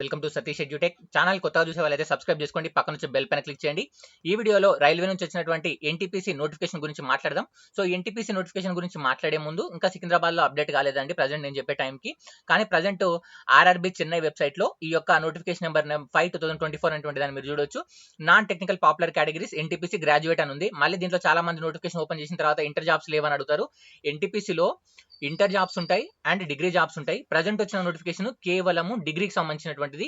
Welcome to Satish edutech channel. కొత్తగా చూసే వాళ్ళైతే సబ్స్క్రైబ్ చేసుకోండి, పక్కన వచ్చే బెల్ పైన క్లిక్ చేయండి. ఈ వీడియోలో రైల్వే నుంచి వచ్చినటువంటి ఎన్టీపీసీ నోటిఫికేషన్ గురించి మాట్లాడదాం. సో ఎన్టీపీసీ నోటిఫికేషన్ గురించి మాట్లాడే ముందు ఇంకా సికింద్రాబాద్లో అప్డేట్ కాలేదండి ప్రజెంట్ నేను చెప్పే టైంకి. కానీ ప్రజెంట్ ఆర్ఆర్బీ చెన్నై వెబ్సైట్లో ఈ యొక్క నోటిఫికేషన్ నెంబర్ 5/2024 అనేటువంటి దాన్ని మీరు చూడొచ్చు. Non technical popular categories NTPC graduate అని ఉంది. మళ్ళీ దీంట్లో చాలా మంది నోటిఫికేషన్ ఓపెన్ చేసిన తర్వాత ఇంటర్ జాబ్స్ లేవని అడుగుతారు. ఎన్టీపీసీలో ఇంటర్ జాబ్స్ ఉంటాయి అండ్ డిగ్రీ జాబ్స్ ఉంటాయి. ప్రజెంట్ వచ్చిన నోటిఫికేషన్ కేవలము డిగ్రీకి సంబంధించినటువంటిది.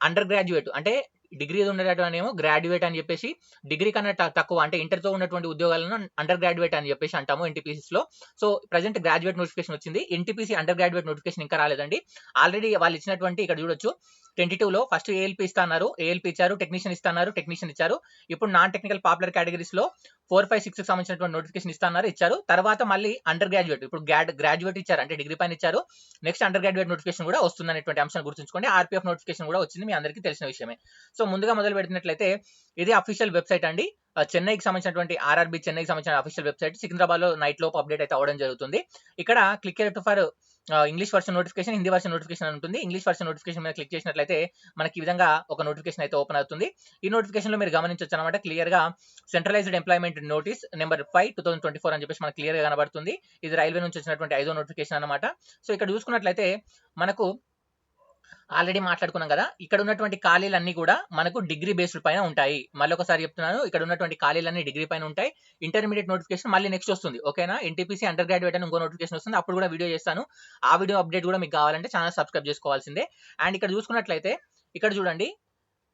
అండర్ గ్రాడ్యుయేట్ అంటే డిగ్రీ ఉండేటటువంటి ఏమో గ్రాడ్యుయేట్ అని చెప్పేసి, డిగ్రీ కన్నా తక్కువ అంటే ఇంటర్తో ఉన్నటువంటి ఉద్యోగాలను అండర్ గ్రాడ్యుయేట్ అని చెప్పేసి అంటాము ఎన్టీపీసీలో. సో ప్రజెంట్ గ్రాడ్యుయేట్ నోటిఫికేషన్ వచ్చింది. ఎన్టీపీసీ అండర్ గ్రాడ్యుయేట్ నోటిఫికేషన్ ఇంకా రాలేదండి. ఆల్రెడీ వాళ్ళు ఇచ్చినటువంటి ఇక్కడ చూడొచ్చు 22లో ఫస్ట్ ఏఎల్పీ ఇస్తున్నారు, ఏఎల్పీ ఇచ్చారు, టెక్నీషియన్ ఇస్తున్నారు, టెక్నీషియన్ ఇచ్చారు. ఇప్పుడు నాన్ టెక్నికల్ పాపులర్ కేటగిరీస్ లో 4, 5, 6 సంబంధించినటువంటి నోటిఫికేషన్ ఇచ్చారు. తర్వాత మళ్ళీ అండర్ గ్రాడ్యుయేట్, ఇప్పుడు గ్రాడ్యుయేట్ ఇచ్చారు అంటే డిగ్రీ పైన ఇచ్చారు. నెక్స్ట్ అండర్ గ్రాడ్యుయేట్ నోటిఫికేషన్ కూడా వస్తుంది అనేటువంటి అంశాన్ని గుర్తుంచుకోండి. ఆర్పీఎఫ్ నోటిఫికేషన్ కూడా వచ్చింది, మీ అందరికీ తెలిసిన విషయమే. సో ముందుగా మొదలు పెడుతున్నట్లయితే ఇది అఫీషియల్ వెబ్సైట్ అండి. చెన్నైకి సంబంధించినటువంటి ఆర్ఆర్బీ చెన్నైకి సంబంధించిన అఫీషియల్ వెబ్సైట్. సికింద్రాబాద్ లో నైట్ లోపు అప్డేట్ అయితే అవడం జరుగుతుంది. ఇక్కడ click for English version notification, Hindi version notification ఉంటుంది. ఇంగ్లీష్ వర్షన్ నోటిఫికేషన్ మీద క్లిక్ చేసినట్లయితే మనకి ఈ విధంగా ఒక నోటిఫికేషన్ అయితే ఓపెన్ అవుతుంది. ఈ నోటిఫికేషన్ లో మీరు గమనించవచ్చు అనమాట క్లియర్ గా సెంట్రలైజ్డ్ ఎంప్లాయ్మెంట్ నోటీస్ నెంబర్ 5/2024 అని చెప్పేసి మనకి క్లియర్ గా కనబడుతుంది. ఇది రైల్వే నుంచి వచ్చినటువంటి 5వ నోటిఫికేషన్ అనమాట. సో ఇక్కడ చూసుకున్నట్లయితే మనకు ఆల్రెడీ మాట్లాడుకున్నాం కదా, ఇక్కడ ఉన్నటువంటి ఖాళీలన్నీ కూడా మనకు డిగ్రీ బేస్డ్ పైన ఉంటాయి. మళ్ళీ ఒకసారి చెప్తున్నాను, ఇక్కడ ఉన్నటువంటి ఖాళీలన్నీ డిగ్రీ పైన ఉంటాయి. ఇంటర్మీడియట్ నోటిఫికేషన్ మళ్ళీ నెక్స్ట్ వస్తుంది, ఓకేనా. ఎన్టీపీసీ అండర్ గ్రాడ్యుయేట్ అని ఇంకో నోటిఫికేషన్ వస్తుంది, అప్పుడు కూడా వీడియో చేస్తాను. ఆ వీడియో అప్డేట్ కూడా మీకు కావాలంటే ఛానల్ సబ్స్క్రైబ్ చేసుకోవాల్సిందే. అండ్ ఇక్కడ చూసుకున్నట్లయితే ఇక్కడ చూడండి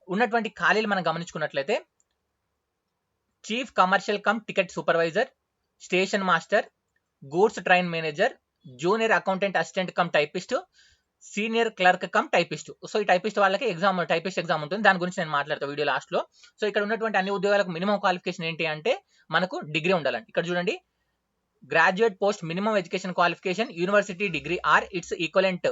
ఉన్నటువంటి ఖాళీలు మనం గమనించుకున్నట్లయితే chief commercial cum ticket supervisor, station master, goods train manager, junior accountant assistant cum typist, senior clerk cum typist. So ఈ టైపిస్ట్ వాళ్ళకి టైపిస్ట్ ఎగ్జామ్ ఉంటుంది, దాని గురించి నేను మాట్లాడతాను వీడియో లాస్ట్ లో. సో ఇక్కడ ఉన్నటువంటి అన్ని ఉద్యోగాలకు మినిమం క్వాలిఫికేషన్ ఏంటి అంటే మనకు డిగ్రీ ఉండాలండి. ఇక్కడ చూడండి graduate post minimum education qualification university degree or it's equivalent.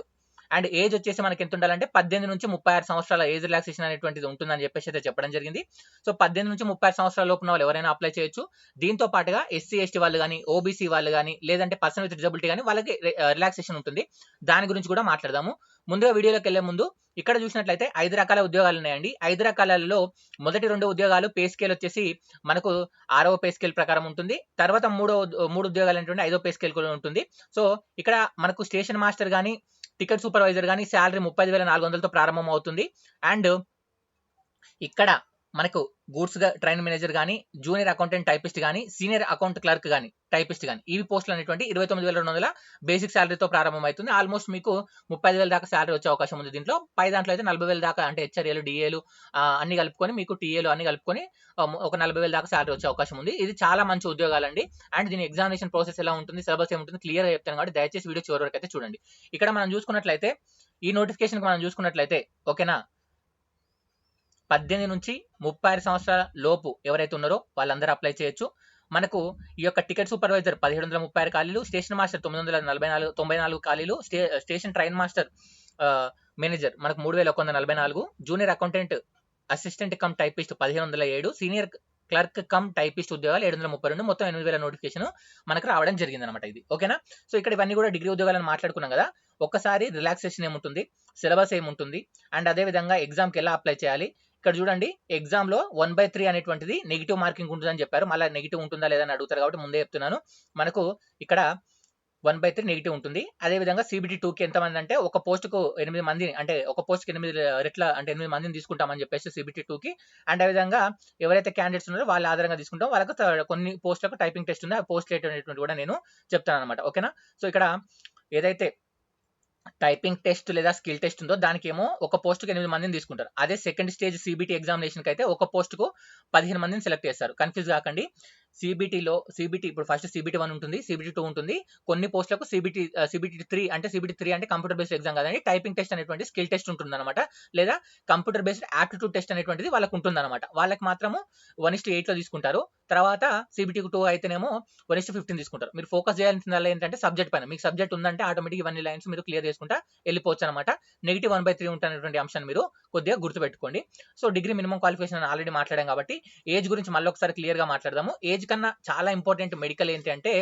And age వచ్చేసి మనకి ఎంత ఉండాలంటే 18 నుంచి 36 సంవత్సరాల ఏజ్ రిలాక్సేషన్ అనేటువంటిది ఉంటుందని చెప్పేసి అయితే చెప్పడం జరిగింది. సో 18 నుంచి 36 సంవత్సరాల లోపున వాళ్ళు ఎవరైనా అప్లై చేయొచ్చు. దీంతో పాటుగా ఎస్సీ ఎస్టీ వాళ్ళు కానీ, ఓబీసీ వాళ్ళు కానీ, లేదంటే పర్సన్ విత్ డిజబిలిటీ కానీ వాళ్ళకి రిలాక్సేషన్ ఉంటుంది. దాని గురించి కూడా మాట్లాడదాము. ముందుగా వీడియోలోకి వెళ్లే ముందు ఇక్కడ చూసినట్లయితే 5 రకాల ఉద్యోగాలు ఉన్నాయండి. 5 రకాలలో మొదటి 2 ఉద్యోగాలు పే స్కేల్ వచ్చేసి మనకు 6వ పే స్కేల్ ప్రకారం ఉంటుంది. తర్వాత 3 ఉద్యోగాలు ఏంటంటే 5వ పే స్కేల్ కూడా ఉంటుంది. సో ఇక్కడ మనకు స్టేషన్ మాస్టర్ కానీ, టికెట్ సూపర్వైజర్ కానీ శాలరీ 35,400తో ప్రారంభం అవుతుంది. అండ్ ఇక్కడ మనకు గూడ్స్ ట్రైన్ మేనేజర్ కానీ, జూనియర్ అకౌంటెంట్ టైపిస్ట్ కానీ, సీనియర్ అకౌంట్ క్లర్క్ కానీ, టైపిస్ట్ కానీ, ఇవి పోస్టులు అనేటువంటి 29,200 బేసిక్ శాలరీతో ప్రారంభం అవుతుంది. ఆల్మోస్ట్ మీకు 35,000 దాకా శాలరీ వచ్చే అవకాశం ఉంది. దీంట్లో పై దాంట్లో అయితే 40,000 దాకా అంటే హెచ్ఆర్ఏలు, డిఏలు అన్ని కలుపుకొని మీకు టీఏలు అన్ని కలుపుకొని ఒక 40,000 దాకా శాలరీ వచ్చే అవకాశం ఉంది. ఇది చాలా మంచి ఉద్యోగాలండి. అండ్ దీని ఎగ్జామినేషన్ ప్రాసెస్ ఎలా ఉంటుంది, సిలబస్ ఏముంటుంది క్లియర్ గా చెప్తాను కాబట్టి దయచేసి వీడియో చివరి వరకు అయితే చూడండి. ఇక్కడ మనం చూసుకున్నట్లయితే ఈ నోటిఫికేషన్ మనం చూసుకున్నట్లయితే ఓకేనా, 18 నుంచి 36 సంవత్సరాల లోపు ఎవరైతే ఉన్నారో వాళ్ళందరూ అప్లై చేయొచ్చు. మనకు ఈ యొక్క టికెట్ సూపర్వైజర్ 1736 ఖాళీలు, స్టేషన్ మాస్టర్ 994 ఖాళీలు, స్టేషన్ ట్రైన్ మాస్టర్ మేనేజర్ మనకు 3144, junior accountant assistant cum typist 1507, senior clerk cum typist ఉద్యోగాలు 732, మొత్తం 8,000 నోటిఫికేషన్ మనకు రావడం జరిగింది అనమాట ఇది, ఓకేనా. సో ఇక్కడ ఇవన్నీ కూడా డిగ్రీ ఉద్యోగాలను మాట్లాడుకున్నాం కదా. ఒక్కసారి రిలాక్సేషన్ ఏముంటుంది, సిలబస్ ఏముంటుంది, అండ్ అదే విధంగా ఎగ్జామ్కి ఎలా అప్లై చేయాలి. ఇక్కడ చూడండి ఎగ్జామ్ లో 1/3 అనేటువంటిది నెగిటివ్ మార్కింగ్ ఉంటుందని చెప్పారు. మళ్ళీ నెగిటివ్ ఉంటుందా లేదా అని అడుగుతారు కాబట్టి ముందే చెప్తున్నాను. మనకు ఇక్కడ 1/3 నెగిటివ్ ఉంటుంది. అదేవిధంగా CBT 2కి ఎంతమంది అంటే ఒక పోస్టుకు 8 మందిని, అంటే ఒక పోస్ట్కి 8 రెట్ల అంటే 8 మందిని తీసుకుంటామని చెప్పేసి CBT 2కి. అండ్ అదేవిధంగా ఎవరైతే క్యాండిడేట్స్ ఉన్నారో వాళ్ళ ఆధారంగా తీసుకుంటాం. వాళ్ళకు కొన్ని పోస్టులకు టైపింగ్ టెస్ట్ ఉంది, ఆ పోస్ట్ అనేటువంటి కూడా నేను చెప్తాను అనమాట, ఓకేనా. సో ఇక్కడ ఏదైతే టైపింగ్ టెస్ట్ లేదా స్కిల్ టెస్ట్ ఉందో దానికి ఏమో ఒక పోస్టుకు 8 మందిని తీసుకుంటారు. అదే సెకండ్ స్టేజ్ CBT ఎగ్జామినేషన్కి అయితే ఒక పోస్టుకు 15 మందిని సెలెక్ట్ చేస్తారు. కన్ఫ్యూజ్ కాకండి. CBT ఇప్పుడు ఫస్ట్ CBT 1 ఉంటుంది, CBT 2 ఉంటుంది. కొన్ని పోస్టులకు CBT 3 అంటే కంప్యూటర్ బేస్డ్ ఎగ్జామ్ కాదండి, టైపింగ్ టెస్ట్ అనేటువంటి స్కిల్ టెస్ట్ ఉంటుంది అనమాట, లేదా కంప్యూటర్ బేస్డ్ యాప్టిట్యూడ్ టెస్ట్ అనేటువంటిది వాళ్ళకు ఉంటుంది అనమాట. వాళ్ళకి మాత్రము 1:8 తీసుకుంటారు. తర్వాత CBT 2 అయితేనేమో 1:15 తీసుకుంటారు. మీరు ఫోకస్ చేయాల్సింది ఏంటంటే సబ్జెక్ట్ పైన. మీకు సబ్జెక్ట్ ఉందంటే ఆటోమేటిక్ ఇవన్నీ లైన్స్ మీరు క్లియర్ చేసుకుంటా వెళ్ళిపోవచ్చు అనమాట. నెగిటివ్ 1/3 ఉంటున్నటువంటి అంశాన్ని మీరు కొద్దిగా గుర్తుపెట్టుకోండి. So degree minimum qualification already మాట్లాడాం కాబట్టి ఏజ్ గురించి మళ్ళీ ఒకసారి క్లియర్ గా మాట్లాడదాము. ఏజ్ కన్నా చాలా ఇంపార్టెంట్ మెడికల్ ఏంటి అంటే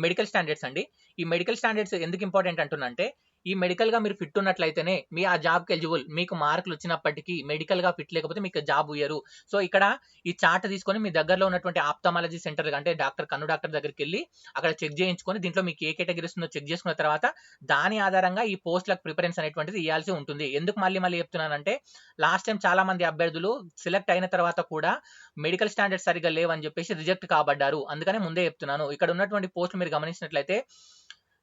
మెడికల్ స్టాండర్డ్స్ అండి. ఈ మెడికల్ స్టాండర్డ్స్ ఎందుకు ఇంపార్టెంట్ అంటున్నా అంటే ఈ మెడికల్ గా మీరు ఫిట్ ఉన్నట్లయితేనే మీ ఆ జాబ్ కి ఎలిజిబుల్. మీకు మార్కులు వచ్చినప్పటికీ మెడికల్ గా ఫిట్ లేకపోతే మీకు జాబ్ ఇయ్యరు. సో ఇక్కడ ఈ చార్ట్ తీసుకొని మీ దగ్గరలో ఉన్నటువంటి ఆప్థమాలజీ సెంటర్ అంటే కన్ను డాక్టర్ దగ్గరికి వెళ్ళి అక్కడ చెక్ చేయించుకొని దీంట్లో మీకు ఏ కేటగిరీస్ ఉందో చెక్ చేసుకున్న తర్వాత దాని ఆధారంగా ఈ పోస్టులకు ప్రిఫరెన్స్ అనేటువంటిది ఇవ్వాల్సి ఉంటుంది. ఎందుకు మళ్ళీ చెప్తున్నానంటే లాస్ట్ టైం చాలా మంది అభ్యర్థులు సెలెక్ట్ అయిన తర్వాత కూడా మెడికల్ స్టాండర్డ్స్ సరిగ్గా లేవని చెప్పేసి రిజెక్ట్ కాబడ్డారు. అందుకనే ముందే చెప్తున్నాను. ఇక్కడ ఉన్నటువంటి పోస్టులు మీరు గమనించినట్లయితే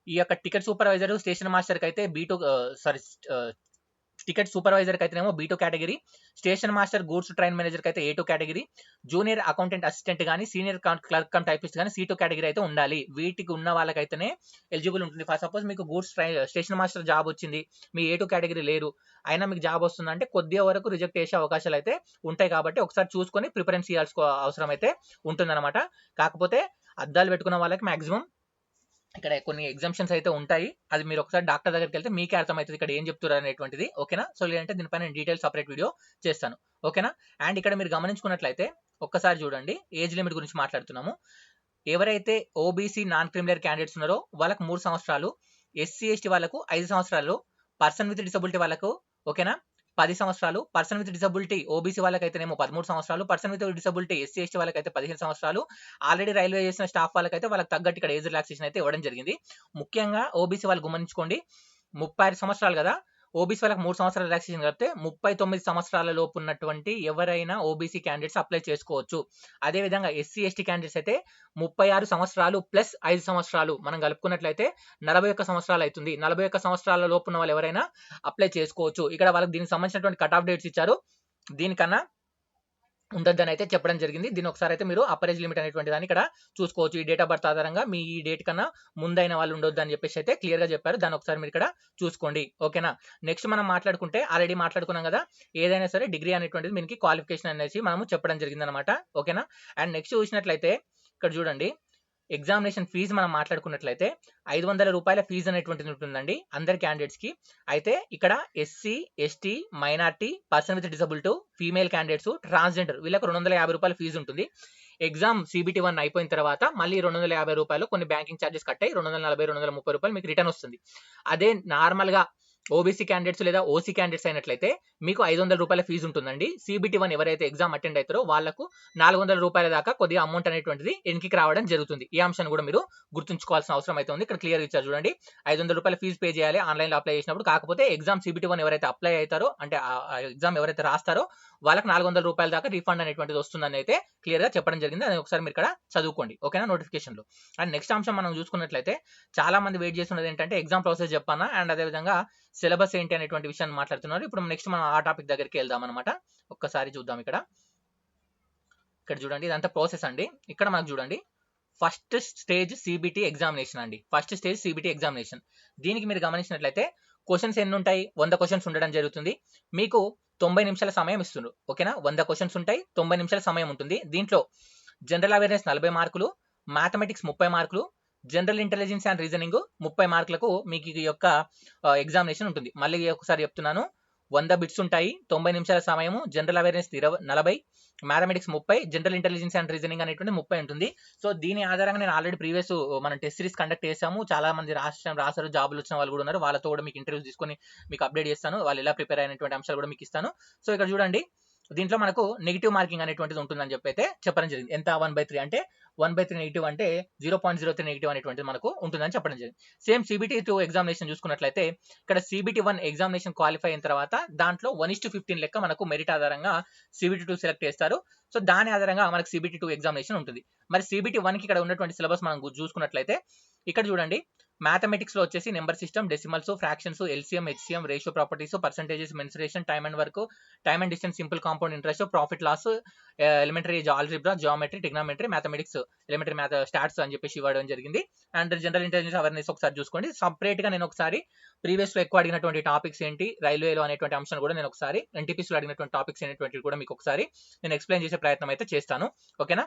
ఈ యొక్క టికెట్ సూపర్వైజర్, స్టేషన్ మాస్టర్ కి అయితే టికెట్ సూపర్వైజర్ కి అయితేనేమో B2 category, station master goods train manager కి అయితే A2 category, junior accountant assistant కానీ సీనియర్ క్లర్క్ కమ్ టైపిస్ట్ కానీ C2 కేటగిరీ అయితే ఉండాలి. వీటికి ఉన్న వాళ్ళకైతేనే ఎలిజిబుల్ ఉంటుంది. ఫర్ సపోజ్ మీకు గూడ్స్ స్టేషన్ మాస్టర్ జాబ్ వచ్చింది, మీ A2 కేటగిరీ లేరు, అయినా మీకు జాబ్ వస్తుందంటే కొద్దిగా వరకు రిజెక్ట్ చేసే అవకాశాలు అయితే ఉంటాయి. కాబట్టి ఒకసారి చూసుకొని ప్రిఫరెన్స్ ఇవ్వాల్సిన అవసరం అయితే ఉంటుందన్నమాట. కాకపోతే అద్దాలు పెట్టుకున్న వాళ్ళకి మాక్సిమం ఇక్కడ కొన్ని ఎగ్జామ్షన్స్ అయితే ఉంటాయి. అది మీరు ఒకసారి డాక్టర్ దగ్గరికి వెళ్తే మీకే అర్థమవుతుంది ఇక్కడ ఏం చెప్తున్నారు అనేటువంటిది. ఓకేనా? సో లేదంటే దీనిపైన నేను డీటెయిల్ సపరేట్ వీడియో చేస్తాను. ఓకేనా? అండ్ ఇక్కడ మీరు గమనించుకున్నట్లయితే ఒక్కసారి చూడండి, ఏజ్ లిమిట్ గురించి మాట్లాడుతున్నాము. ఎవరైతే ఓబీసీ నాన్ క్రిమినల్ క్యాండిడేట్స్ ఉన్నారో వాళ్ళకు 3 సంవత్సరాలు, ఎస్సీ ఎస్టీ వాళ్ళకు 5 సంవత్సరాలు, పర్సన్ విత్ డిసబిలిటీ వాళ్ళకు ఓకేనా 10 సంవత్సరాలు, పర్సన్ విత్ డిసబిలిటీ ఓబీసీ వాళ్ళకైతేనేమో 13 సంవత్సరాలు, person with disability SC ST వాళ్ళకైతే 15 సంవత్సరాలు, ఆల్రెడీ రైల్వే చేసిన స్టాఫ్ వాళ్ళకైతే వాళ్ళకి తగ్గట్టు ఇక్కడ ఏజ్ రిలాక్సేషన్ అయితే ఇవ్వడం జరిగింది. ముఖ్యంగా ఓబీసీ వాళ్ళు గమనించుకోండి, 36 సంవత్సరాలు కదా, ఓబీసీ వాళ్ళకి 3 సంవత్సరాల రిలాక్సేషన్ కలిపితే 39 సంవత్సరాల లోపు ఉన్నటువంటి ఎవరైనా ఓబీసీ క్యాండిడేట్స్ అప్లై చేసుకోవచ్చు. అదేవిధంగా ఎస్సీ ఎస్టీ క్యాండిడేట్స్ అయితే 36 సంవత్సరాలు ప్లస్ 5 సంవత్సరాలు మనం కలుపుకున్నట్లయితే 41 సంవత్సరాలు అవుతుంది. 41 సంవత్సరాల లోపు ఉన్న వాళ్ళు ఎవరైనా అప్లై చేసుకోవచ్చు. ఇక్కడ వాళ్ళకి దీనికి సంబంధించినటువంటి కట్ ఆఫ్ డేట్స్ ఇచ్చారు. దీనికన్నా ఉండొద్దని అయితే చెప్పడం జరిగింది. దీని ఒకసారి అయితే మీరు అప్పర్ ఏజ్ లిమిట్ అనేటువంటి దాన్ని ఇక్కడ చూసుకోవచ్చు. ఈ డేట్ ఆఫ్ బర్త్ ఆధారంగా మీ ఈ డేట్ కన్నా ముందైన వాళ్ళు ఉండొద్దు అని చెప్పేసి అయితే క్లియర్ గా చెప్పారు. దాన్ని ఒకసారి మీరు ఇక్కడ చూసుకోండి. ఓకేనా? నెక్స్ట్ మనం మాట్లాడుకుంటే ఆల్రెడీ మాట్లాడుకున్నాం కదా, ఏదైనా సరే డిగ్రీ అనేటువంటిది మీకు క్వాలిఫికేషన్ అనేసి మనము చెప్పడం జరిగింది అనమాట. ఓకేనా? అండ్ నెక్స్ట్ చూసినట్లయితే ఇక్కడ చూడండి, ఎగ్జామినేషన్ ఫీజు మనం మాట్లాడుకున్నట్లయితే 500 రూపాయల ఫీజు అనేటువంటిది ఉంటుందండి అందరి క్యాండిడేట్స్ కి. అయితే ఇక్కడ SC ST minority, person with disability, female candidates, transgender వీళ్ళకి 250 రూపాయల ఫీజు ఉంటుంది. ఎగ్జామ్ CBT 1 అయిపోయిన తర్వాత మళ్ళీ 250 రూపాయలు కొన్ని బ్యాంకింగ్ ఛార్జెస్ కట్టాయి, 240 230 రూపాయలు మీకు రిటర్న్ వస్తుంది. అదే నార్మల్ గా ఓబీసీ క్యాండిడేట్స్ లేదా ఓసీ క్యాండిడేట్స్ అయినట్లయితే మీకు 500 రూపాయల ఫీజు ఉంటుందండి. CBT 1 ఎవరైతే ఎగ్జామ్ అటెండ్ అవుతారో వాళ్ళకు 400 రూపాయల దాకా కొద్దిగా అమౌంట్ అనేటువంటిది వెనక్కి రావడం జరుగుతుంది. ఈ అంశాన్ని కూడా మీరు గుర్తుంచుకోవాల్సిన అవసరం అయితే ఉంది. ఇక్కడ క్లియర్ ఇచ్చారు చూడండి, 500 రూపాయల ఫీజు పే చేయాలి ఆన్లైన్ లో అప్లై చేసినప్పుడు. కాకపోతే ఎగ్జామ్ CBT 1 ఎవరైతే అప్లై అవుతారో అంటే ఎగ్జామ్ ఎవరైతే రాస్తారో వాళ్ళకి 400 రూపాయల దాకా రీఫండ్ అనేటువంటిది వస్తుందని అయితే క్లియర్ గా చెప్పడం జరిగింది. అది ఒకసారి మీరు ఇక్కడ చదువుకోండి. ఓకేనా? నోటిఫికేషన్ లో. అండ్ నెక్స్ట్ అంశం మనం చూసుకున్నట్లయితే చాలా మంది వెయిట్ చేస్తున్నది ఏంటంటే ఎగ్జామ్ ప్రాసెస్ చెప్పానా అండ్ అదేవిధంగా సిలబస్ ఏంటి అనేటువంటి విషయాన్ని మాట్లాడుతున్నారు. ఇప్పుడు నెక్స్ట్ మనం ఆ టాపిక్ దగ్గరికి వెళ్దాం అనమాట. ఒక్కసారి చూద్దాం. ఇక్కడ చూడండి, ఇదంతా ప్రాసెస్ అండి. ఇక్కడ మనకు చూడండి, ఫస్ట్ స్టేజ్ CBT ఎగ్జామినేషన్ అండి. First stage CBT examination. దీనికి మీరు గమనించినట్లయితే క్వశ్చన్స్ ఎన్ని ఉంటాయి? 100 క్వశ్చన్స్ ఉండడం జరుగుతుంది. మీకు 90 నిమిషాల సమయం ఇస్తున్నారు. ఓకేనా? 100 క్వశ్చన్స్ ఉంటాయి, 90 నిమిషాల సమయం ఉంటుంది. దీంట్లో జనరల్ అవేర్నెస్ 40 మార్కులు, మ్యాథమెటిక్స్ 30 మార్కులు, జనరల్ ఇంటెలిజెన్స్ అండ్ రీజనింగ్ 30 మార్కులకు మీకు ఈ యొక్క ఎగ్జామినేషన్ ఉంటుంది. మళ్ళీ ఒకసారి చెప్తున్నాను, 100 బిట్స్ ఉంటాయి, 90 నిమిషాల సమయము, general awareness 40, mathematics 30, general intelligence and reasoning అనేటువంటి 30 ఉంటుంది. సో దీని ఆధారంగా నేను ఆల్రెడీ ప్రీవియస్ మనం టెస్ట్ సిరీస్ కండక్ట్ చేసాము. చాలా మంది రాసారు, జాబులు వచ్చిన వాళ్ళు కూడా ఉన్నారు. వాళ్ళతో కూడా మీకు ఇంటర్వ్యూస్ తీసుకొని మీకు అప్డేట్ చేస్తాను, వాళ్ళు ఎలా ప్రిపేర్ అయినటువంటి అంశాలు కూడా మీకు ఇస్తాను. సో ఇక్కడ చూడండి, దీంట్లో మనకు నెగిటివ్ మార్కింగ్ అనేటువంటిది ఉంటుందని చెప్పి అయితే చెప్పడం జరిగింది. ఎంత? 1/3 అంటే 1/3 నెగిటివ్ అంటే 0.03 నెగిటివ్ అనేటువంటిది మనకు ఉంటుందని చెప్పడం జరిగింది. సేమ్ CBT 2 ఎగ్జామినేషన్ చూసుకున్నట్లయితే ఇక్కడ CBT 1 ఎగ్జామినేషన్ క్వాలిఫై అయిన తర్వాత దాంట్లో 1:15 లెక్క మనకు మెరిట్ ఆధారంగా CBT 2 సెలెక్ట్ చేస్తారు. సో దాని ఆధారంగా మనకు CBT 2 ఎగ్జామినేషన్ ఉంటుంది. మరి CBT 1 కి ఇక్కడ ఉన్నటువంటి సిలబస్ మనం చూసుకున్నట్లయితే ఇక్కడ చూడండి, మ్యాథమెటిక్స్ లో వచ్చేసి number system, decimals, fractions, LCM, HCM, ratio properties, percentages, mensuration, time and work, time and distance, simple compound interest, profit loss, elementary algebra, geometry, trigonometry, mathematics, elementary stats అని చెప్పేసి ఇవ్వడం జరిగింది. అండ్ జనరల్ ఇంటెలిజెన్స్ అవేర్నెస్ ఒకసారి చూసుకోండి. Separate గా నేను ఒకసారి previous లో ఎక్కువ అడిగినటువంటి టాపిక్స్ ఏంటి, రైల్వేలో అనేటువంటి అంశాన్ని కూడా నేను ఒకసారి NTPC లో అడిగినటువంటి టాపిక్స్ అనేటువంటి కూడా మీకు ఒకసారి నేను ఎక్స్ప్లెయిన్ చేసే ప్రయత్నం అయితే చేస్తాను. ఓకేనా?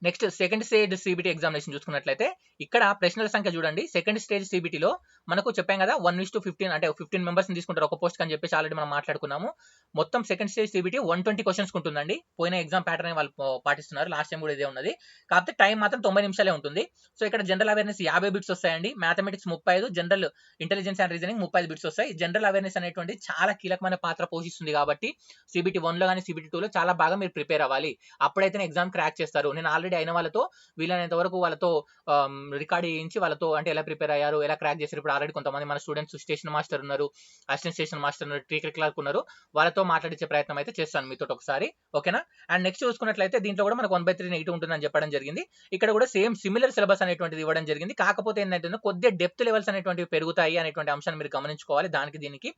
Next second stage CBT examination చూసుకున్నట్లయితే ఇక్కడ ప్రశ్నల సంఖ్య చూడండి. సెకండ్ స్టేజ్ CBTలో మనకు చెప్పాం కదా 1:15 అంటే 15 మెంబర్స్ తీసుకుంటారు ఒక పోస్ట్ అని చెప్పేసి ఆల్రెడీ మనం మాట్లాడుకున్నాము. మొత్తం సెకండ్ స్టేజ్ సిబిటీ 120 క్వశ్చన్స్ ఉంటుందండి. పోయిన ఎగ్జామ్ ప్యాటర్న్ వాళ్ళు పాటిస్తున్నారు. లాస్ట్ టైం కూడా ఇదే ఉన్నది. కాకపోతే టైం మాత్రం 90 నిమిషాలే ఉంటుంది. సో ఇక్కడ జనరల్ అవేర్నెస్ 50 బిట్స్ వస్తాయండి. Mathematics 35, general intelligence and reasoning 35 bits వస్తాయి. జనరల్ అవేర్నెస్ అనేటువంటి చాలా కీలకమైన పాత్ర పోషిస్తుంది కాబట్టి సిబిటీ 1లో కానీ సిబిటీ 2లో చాలా బాగా మీరు ప్రిపేర్ అవ్వాలి. అప్పుడైతే ఎగ్జామ్ క్రాక్ చేస్తారు. నేను ఆల్రెడీ అయిన వాళ్ళతో వీలైనంత వరకు వాళ్ళతో రికార్డ్ చేయించి వాళ్ళతో అంటే ఎలా ప్రిపేర్ అయ్యారు, ఎలా క్రాక్ చేశారు. ఇప్పుడు ఆల్రెడీ కొంతమంది మన స్టూడెంట్స్ స్టేషన్ మాస్టర్ ఉన్నారు, అసిస్టెంట్ స్టేషన్ మాస్టర్ ఉన్నారు, టీచర్ క్లార్క్ ఉన్నారు. వాళ్ళతో మాట్లాడించే ప్రయత్నం అయితే చేస్తాను మీతో ఒకసారి. ఓకేనా? అండ్ నెక్స్ట్ చూసుకున్నట్లయితే దీంట్లో కూడా మనకు 1/3 నెగిటివ్ ఉంటుందని చెప్పడం జరిగింది. ఇక్కడ కూడా సేమ్ సిమిలర్ సిలబస్ అనేటువంటిది ఇవ్వడం జరిగింది. కాకపోతే ఏంటంటే కొద్దిగా డెప్త్ లెవెల్స్ అనేటువంటివి పెరుగుతాయి అనేటువంటి అంశాన్ని మీరు గమనించుకోవాలి. దానికి దీనికి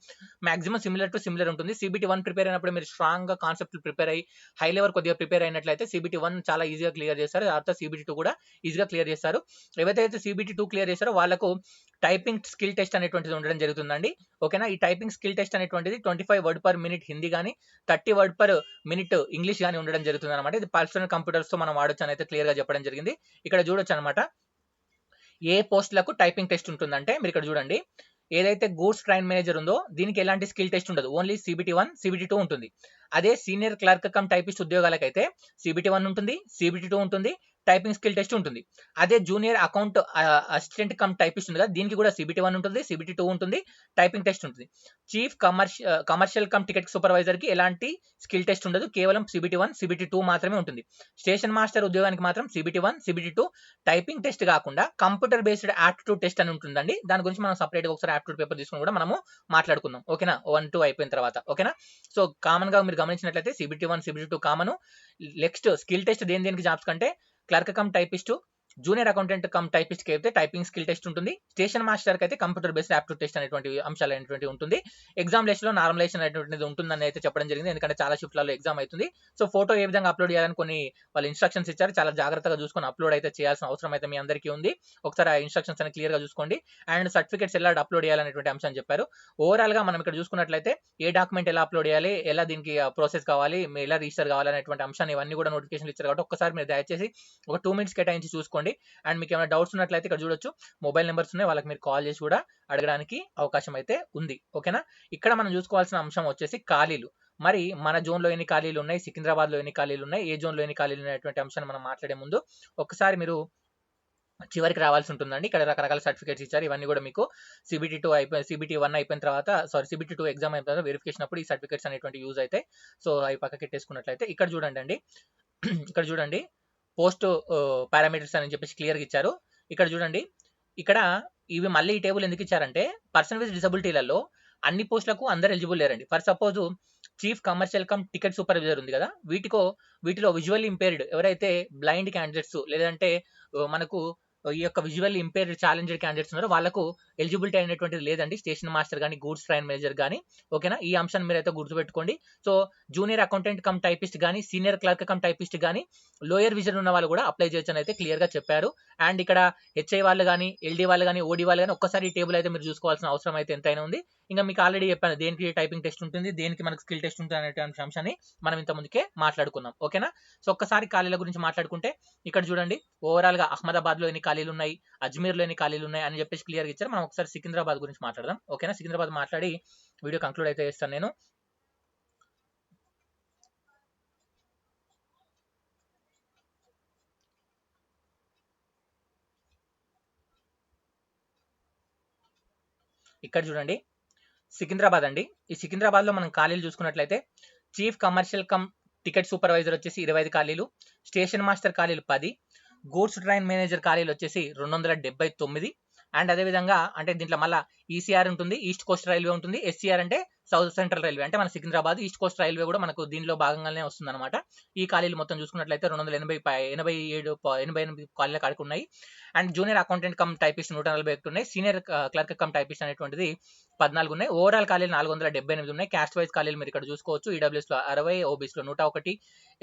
మాక్సిమం సిమిలర్ టు సిమిలర్ ఉంటుంది. సిబిటీ 1 ప్రిపేర్ అయినప్పుడు మీరు స్ట్రాంగ్ గా కాన్సెప్ట్ ప్రిపేర్ అయ్యి హై లెవెల్ కొద్దిగా ప్రిపేర్ అయినట్లయితే సిబిటీ 1 చాలా ఈజీగా క్లియర్ చేస్తారు. తర్వాత సిబిటీ 2 కూడా ఈజీగా క్లియర్ చేస్తారు. ఎవరైతే సిబిటీ 2 క్లియర్ చేస్తారో వాళ్ళకు టైపింగ్ స్కిల్ టెస్ట్ అనేటువంటిది ఉండడం జరుగుతుందండి. ఓకేనా? ఈ టైపింగ్ స్కిల్ టెస్ట్ అనేటువంటిది 25 వర్డ్ పర్ మినిట్ హిందీ కానీ 30 వర్డ్ పర్ మినిట్ ఇంగ్లీష్ కానీ ఉండడం జరుగుతుంది అనమాట. ఇది పర్సనల్ కంప్యూటర్స్ తో మనం వాడొచ్చు అని అయితే క్లియర్ గా చెప్పడం జరిగింది. ఇక్కడ చూడొచ్చు అనమాట ఏ పోస్టులకు టైపింగ్ టెస్ట్ ఉంటుందంటే మీరు ఇక్కడ చూడండి. ఏదైతే గూడ్స్ ట్రైన్ మేనేజర్ ఉందో దీనికి ఎలాంటి స్కిల్ టెస్ట్ ఉండదు. ఓన్లీ సిబిటీ 1, సిబిటీ 2 ఉంటుంది. అదే సీనియర్ క్లర్క్ కమ్ టైపిస్ట్ ఉద్యోగాలకైతే సిబిటీ 1 ఉంటుంది, సిబిటీ 2 ఉంటుంది, టైపింగ్ స్కిల్ టెస్ట్ ఉంటుంది. అదే junior account assistant cum typist ఉంది కదా, దీనికి కూడా సిబిటీ 1 ఉంటుంది, సిబిటీ 2 ఉంటుంది, టైపింగ్ టెస్ట్ ఉంటుంది. Chief commercial cum ticket supervisor కి ఎలాంటి స్కిల్ టెస్ట్ ఉండదు. కేవలం సిబిటీ 1, సిబిటీ 2 మాత్రమే ఉంటుంది. స్టేషన్ మాస్టర్ ఉద్యోగానికి మాత్రం సిబిటీ 1, సిబిటీ 2 టైపింగ్ టెస్ట్ కాకుండా కంప్యూటర్ బేస్డ్ యాప్టిట్యూడ్ టెస్ట్ అని ఉంటుందండి. దాని గురించి మనం సపరేట్ గా ఒకసారి యాప్టిట్యూడ్ పేపర్ తీసుకుని కూడా మనము మాట్లాడుకుందాం. ఓకేనా? 1, 2 అయిపోయిన తర్వాత. ఓకేనా? సో కామన్ గా మీరు గమనించినట్లయితే CBT 1, CBT 2 common. Next skill test దేనికి జాబ్స్ కంటే clerk cum typist, junior accountant cum typist కి అయితే టైపింగ్ స్కిల్ టెస్ట్ ఉంటుంది. స్టేషన్ మాస్టర్ కి అయితే కంప్యూటర్ బేస్డ్ యాప్టిట్యూడ్ టెస్ట్ అనేటువంటి అంశాలు అనేటువంటి ఉంటుంది. ఎగ్జామినేషన్ లో నార్మలైజేషన్ అనేటువంటిది ఉంటుందని అయితే చెప్పడం జరిగింది. ఎందుకంటే చాలా షిఫ్ట్లలో ఎగ్జామ్ అవుతుంది. సో ఫోటో ఏ విధంగా అప్లోడ్ చేయాలని కొన్ని వాళ్ళు ఇన్స్ట్రక్షన్స్ ఇచ్చారు. చాలా జాగ్రత్తగా చూసుకొని అప్లోడ్ అయితే చేయాల్సిన అవసరం అయితే మీ అందరికీ ఉంది. ఒకసారి ఆ ఇన్స్ట్రక్షన్స్ అని క్లియర్ గా చూసుకోండి. అండ్ సర్టిఫికేట్స్ ఎలా అప్లోడ్ చేయాలనేటువంటి అంశాన్ని చెప్పారు. ఓవరాల్ గా మనం ఇక్కడ చూసుకున్నట్లయితే ఏ డాక్యుమెంట్ ఎలా అప్లోడ్ చేయాలి, ఎలా దీనికి ప్రాసెస్ కావాలి, ఎలా రిజిస్టర్ కావాలి అనేటువంటి అంశాన్ని ఇవన్నీ కూడా నోటిఫికేషన్ ఇచ్చారు. కాబట్టి ఒక్కసారి మీరు దయచేసి ఒక 2 minutes కేటాయించి చూసుకోండి. అండ్ మీకు ఏమైనా డౌట్స్ ఉన్నట్లయితే ఇక్కడ చూడొచ్చు మొబైల్ నెంబర్స్ ఉన్నాయి. వాళ్ళకి మీరు కాల్ చేసి కూడా అడగడానికి అవకాశం అయితే ఉంది. ఓకేనా? ఇక్కడ మనం చూసుకోవాల్సిన అంశం వచ్చేసి ఖాళీలు. మరి మన జోన్ లో ఎన్ని ఖాళీలు ఉన్నాయి, సికింద్రాబాద్ లో ఎన్ని ఖాళీలు ఉన్నాయి, ఏ జోన్ లో ఎన్ని ఖాళీలు అనేటువంటి అంశాన్ని మనం మాట్లాడే ముందు ఒకసారి మీరు చివరికి రావాల్సి ఉంటుందండి. ఇక్కడ రకరకాల సర్టిఫికేట్స్ ఇచ్చారు. ఇవన్నీ కూడా మీకు సిబిటీ 2 అయిపోయి సిబిటీ 1 అయిపోయిన తర్వాత సిబిటీ 2 ఎగ్జామ్ అయిపోయిన తర్వాత వెరిఫికేషన్ అప్పుడు ఈ సర్టిఫికేట్స్ అనేటువంటి యూజ్ అయితే. సో అవి పక్కకి పెట్టేసుకున్నట్లయితే ఇక్కడ చూడండి అండి. ఇక్కడ చూడండి పోస్ట్ పారామీటర్స్ అని చెప్పేసి క్లియర్గా ఇచ్చారు. ఇక్కడ చూడండి. ఇక్కడ ఇవి మళ్ళీ ఈ టేబుల్ ఎందుకు ఇచ్చారంటే పర్సన్ విత్ డిసబిలిటీలలో అన్ని పోస్టులకు అందరు ఎలిజిబుల్ లేరండి. For suppose chief commercial cum ticket supervisor ఉంది కదా, వీటిలో విజువల్ ఇంపేర్డ్ ఎవరైతే బ్లైండ్ క్యాండిడేట్స్ లేదంటే మనకు ఈ యొక్క విజువల్ ఇంపేర్డ్ ఛాలెంజ్డ్ క్యాండిడేట్స్ ఉన్నారో వాళ్ళకు ఎలిజిబిలిటీ అనేటువంటిది లేదండి. స్టేషన్ మాస్టర్ కానీ గూడ్స్ ట్రైన్ మేనేజర్ కానీ. ఓకేనా? ఈ అంశాన్ని మీరు అయితే గుర్తుపెట్టుకోండి. So junior accountant cum typist కానీ సీనియర్ క్లర్క్ కమ్ టైపిస్ట్ కానీ లోయర్ విజన్ ఉన్న వాళ్ళు కూడా అప్లై చేయొచ్చు అని అయితే క్లియర్ గా చెప్పారు. అండ్ ఇక్కడ హెచ్ఐ వాళ్ళు కానీ ఎల్డీ వాళ్ళు కానీ ఓడి వాళ్ళు కానీ ఒక్కసారి ఈ టేబుల్ అయితే మీరు చూసుకోవాల్సిన అవసరం అయితే ఎంతైనా ఉంది. ఇంకా మీకు ఆల్రెడీ చెప్పాను దేనికి టైపింగ్ టెస్ట్ ఉంటుంది, దేనికి మనకు స్కిల్ టెస్ట్ ఉంటుంది అనేటువంటి అంశాన్ని మనం ఇంత ముందుకే మాట్లాడుకున్నాం. ఓకేనా? సో ఒక్కసారి ఖాళీల గురించి మాట్లాడుకుంటే ఇక్కడ చూడండి ఓవరాల్ గా అహ్మదాబాద్ లో ఎన్ని ఖాళీలు ఉన్నాయి, అజ్మీర్ లో ఎన్ని ఖాళీలు ఉన్నాయి అని చెప్పేసి క్లియర్ గా ఇచ్చారు. మనం ఒకసారి సికింద్రాబాద్ గురించి మాట్లాడదాం. ఓకేనా? సికింద్రాబాద్ మాట్లాడి వీడియో కంక్లూడ్ అయితే చేస్తాను నేను. ఇక్కడ చూడండి సికింద్రాబాద్ అండి. ఈ సికింద్రాబాద్ లో మనం ఖాళీలు చూసుకున్నట్లయితే chief commercial cum ticket supervisor వచ్చేసి 25 ఖాళీలు, స్టేషన్ మాస్టర్ ఖాళీలు 10, గూడ్స్ ట్రైన్ మేనేజర్ ఖాళీలు వచ్చేసి 279. అండ్ అదేవిధంగా అంటే దీంట్లో మళ్ళీ ఈసీఆర్ ఉంటుంది, ఈస్ట్ కోస్ట్ రైల్వే ఉంటుంది, ఎస్సీఆర్ అంటే సౌత్ సెంట్రల్ రైల్వే అంటే మన సికింద్రాబాద్, ఈస్ట్ కోస్ట్ రైల్వే కూడా మనకు దీనిలో భాగంగానే వస్తుంది అనమాట. ఈ ఖాళీలు మొత్తం చూసుకున్నట్లయితే 288 ఖాళీల కాడికి ఉన్నాయి. And junior accountant cum typist 141 ఉన్నాయి, సీనియర్ క్లర్క్ కమ్ టైపిస్ట్ అనేటువంటిది 14 ఉన్నాయి. ఓవరాల్ ఖాళీలు 478 ఉన్నాయి. క్యాస్ట్ వైజ్ ఖాళీలు మీరు ఇక్కడ చూసుకోవచ్చు. ఈడబ్ల్యూఎస్ లో 60, ఓబీసీ లో 101,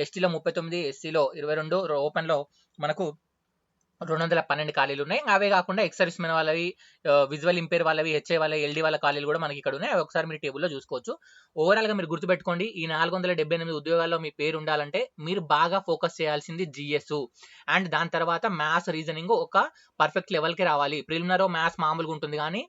ఎస్టీలో 39, ఎస్సీలో 22, ఓపెన్ లో మనకు 212 ఖాళీలు ఉన్నాయి. అవే కాకుండా ఎక్స్ సర్వీస్‌మెన్ వాళ్ళవి, విజువల్ ఇంపైర్ వాళ్ళవి, హెచ్ఐ వాళ్ళ, ఎల్‌డి వాళ్ళ ఖాళీలు కూడా మనకి ఇక్కడ ఉన్నాయి. అవి ఒకసారి మీరు టేబుల్‌లో చూసుకోవచ్చు. ఓవరాల్‌గా మీరు గుర్తుపెట్టుకోండి, ఈ 478 ఉద్యోగాల్లో మీ పేరు ఉండాలంటే మీరు బాగా ఫోకస్ చేయాల్సింది జీఎస్ అండ్ దాని తర్వాత మ్యాథ్స్, రీజనింగ్ ఒక పర్ఫెక్ట్ లెవెల్‌కి రావాలి. ప్రిలిమినరీ మ్యాథ్స్ మామూలుగా ఉంటుంది కానీ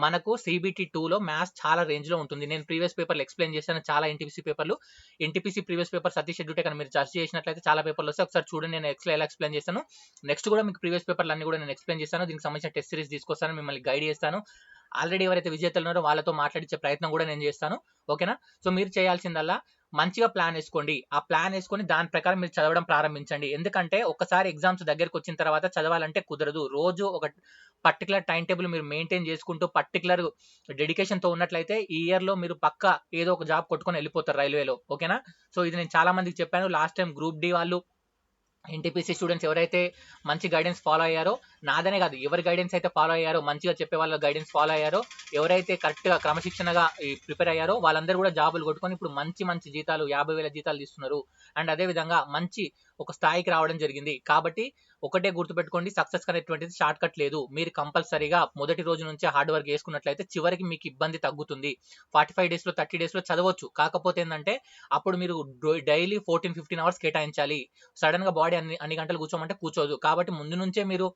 మనకు CBT 2లో మ్యాథ్స్ చాలా రేంజ్‌లో ఉంటుంది. నేను ప్రీవియస్ పేపర్‌లు ఎక్స్‌ప్లెయిన్ చేశాను, చాలా ఎన్టీపీసీ పేపర్లు. NTPC previous paper Satish edutech అని మీరు సెర్చ్ చేసినట్లయితే చాలా పేపర్లు వస్తాయి. ఒకసారి చూడండి, నేను ఎలా ఎక్స్‌ప్లెయిన్ చేశాను. నెక్స్ట్ కూడా మీకు ప్రీవియస్ పేపర్లు అన్ని కూడా నేను ఎక్స్‌ప్లెయిన్ చేస్తాను. దీనికి సంబంధించిన టెస్ట్ సిరీస్ తీసుకొస్తాను, మిమ్మల్ని గైడ్ చేస్తాను. ఆల్రెడీ ఎవరైతే విజేతలు ఉన్నారో వాళ్ళతో మాట్లాడించే ప్రయత్నం కూడా నేను చేస్తాను. ఓకేనా? సో మీరు చేయాల్సిందల్లా మంచిగా ప్లాన్ వేసుకోండి. ఆ ప్లాన్ వేసుకొని దాని ప్రకారం మీరు చదవడం ప్రారంభించండి. ఎందుకంటే ఒకసారి ఎగ్జామ్స్ దగ్గరికి వచ్చిన తర్వాత చదవాలంటే కుదరదు. రోజు ఒక పర్టికులర్ టైం టేబుల్ మీరు మెయింటైన్ చేసుకుంటూ పర్టికులర్ డెడికేషన్‌తో ఉన్నట్లయితే ఈ ఇయర్‌లో మీరు పక్కా ఏదో ఒక జాబ్ కొట్టుకొని వెళ్ళిపోతారు రైల్వేలో. ఓకేనా? సో ఇది నేను చాలా మందికి చెప్పాను. లాస్ట్ టైం గ్రూప్ డి వాళ్ళు, ఎన్టీపీసీ స్టూడెంట్స్ ఎవరైతే మంచి గైడెన్స్ ఫాలో అయ్యారో, నాదనే కాదు ఎవరి గైడెన్స్ అయితే ఫాలో అయ్యారో, మంచిగా చెప్పే వాళ్ళ గైడెన్స్ ఫాలో అయ్యారో, ఎవరైతే కరెక్ట్‌గా క్రమశిక్షణగా ప్రిపేర్ అయ్యారో వాళ్ళందరూ కూడా జాబులు కొట్టుకొని ఇప్పుడు మంచి మంచి జీతాలు 50,000 జీతాలు తీస్తున్నారు. అండ్ అదే విధంగా మంచి ఒక స్థాయికి రావడం జరిగింది. కాబట్టి ఒకటే గుర్తుపెట్టుకోండి, సక్సెస్ అనేటువంటిది షార్ట్ కట్ లేదు. మీరు కంపల్సరీగా మొదటి రోజు నుంచే హార్డ్ వర్క్ చేసుకున్నట్లయితే చివరికి మీకు ఇబ్బంది తగ్గుతుంది. 45 డేస్‌లో 30 డేస్‌లో చదవచ్చు. కాకపోతే ఏందంటే అప్పుడు మీరు డైలీ 14-15 అవర్స్ కేటాయించాలి. సడన్‌గా బాడీ అన్ని గంటలు కూర్చోమంటే కూర్చోదు. కాబట్టి ముందు నుంచే మీరు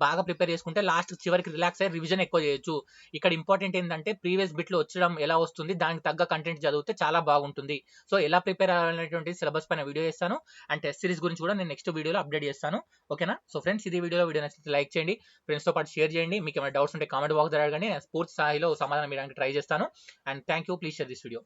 బాగా ప్రిపేర్ చేసుకుంటే లాస్ట్ చివరికి రిలాక్స్ అయ్యి రివిజన్ ఎక్కువ చేయొచ్చు. ఇక్కడ ఇంపార్టెంట్ ఏంటంటే ప్రీవియస్ బిట్‌లో వచ్చడం ఎలా వస్తుంది, దానికి తగ్గ కంటెంట్ చదివితే చాలా బాగుంటుంది. సో ఎలా ప్రిపేర్ అవ్వాలనేటువంటి సిలబస్ పైన వీడియో చేస్తాను. అండ్ టెస్ట్ సిరీస్ గురించి కూడా నేను నెక్స్ట్ వీడియోలో అప్డేట్ చేస్తాను. ఓకేనా? సో ఫ్రెండ్స్, ఇది వీడియో నచ్చితే లైక్ చేయండి, ఫ్రెండ్స్‌తో పాటు షేర్ చేయండి. మీకు ఏమైనా డౌట్స్ ఉంటే కామెంట్ బాక్స్ అడగండి. నేను పూర్తి స్థాయిలో సమాధానం ఇవ్వడానికి ట్రై చేస్తాను. And thank you. Please share this video.